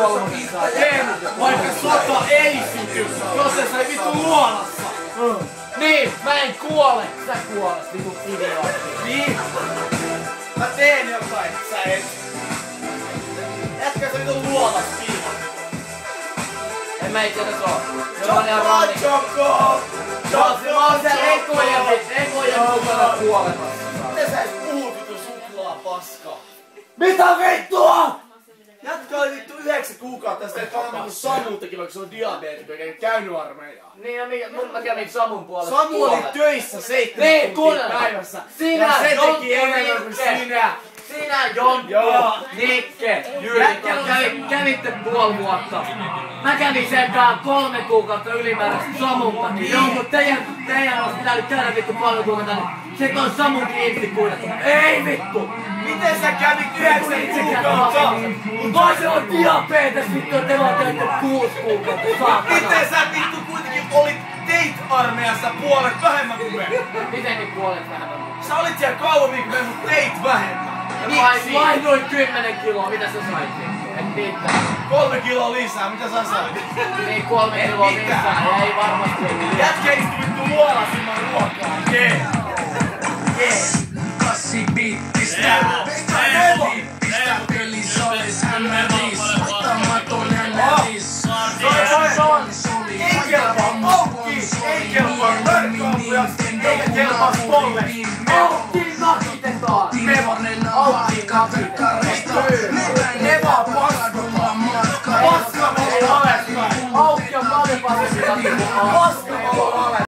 kolmosessa. Vaikka sota ei syty, jos se sai vittu luolassa. Niin, mä en kuole. Sä kuolet, vittu idiootti. Niin? Mä teen jotain, sä et. Jätkä sä vittu luolas kiinni. En mä itse asiassa oo. Choco! Mä oon siellä ekojen mukana kuolemassa. Miten sä et puhut vittu suklaa paskaa? Mitä vittua? Jätkä oli vittu 9 kuukautta sitten katsomassa Samultakin, vaikka se on diabeetikko eikä käynyt armeijaa. Niin ja mä kävin Samun puolesta. Samu oli töissä 7 tuntia päivässä. Sinä, ja se Jonttu, teki enemmän kuin sinä. Sinä, Jonttu, Nikke, kävitte puoli vuotta. Mä kävin sen kanssa 3 kuukautta ylimääräistä Samultakin. Jonkun teidän olisi pitänyt käydä vittu 3 kuukautta, niin se on Samunkin irti kuidattu. Ei vittu! Miten sä kävit 9 kuukautta? Toisella on diabetes vittu, ja te vaan teette 6 kuukautta, saatana. Miten sä vittu kuitenkin olit teit-armeijassa puolet vähemmän kuin me? Miten niin puolet vähemmän? Sä olit siellä kauemmin kuin me, mut teit vähemmän. Miksi? Vaihdoin 10 kiloa, mitä sä sait? Et mitään. 3 kiloa lisää, mitä sä sait? Niin 3 kiloa lisää, ei varmasti ollut. Jätkä istu vittu luolas ilman ruokaa. Jee. Kassi pistää pelissä olis hämmäris ottamaton hämmäris Ei kelpaa aukki, ei kelpaa mörkkaampuja, eikä kelpaa spolle. Aukkiin nakitetaan! Tiimonen on vaikka tökkarista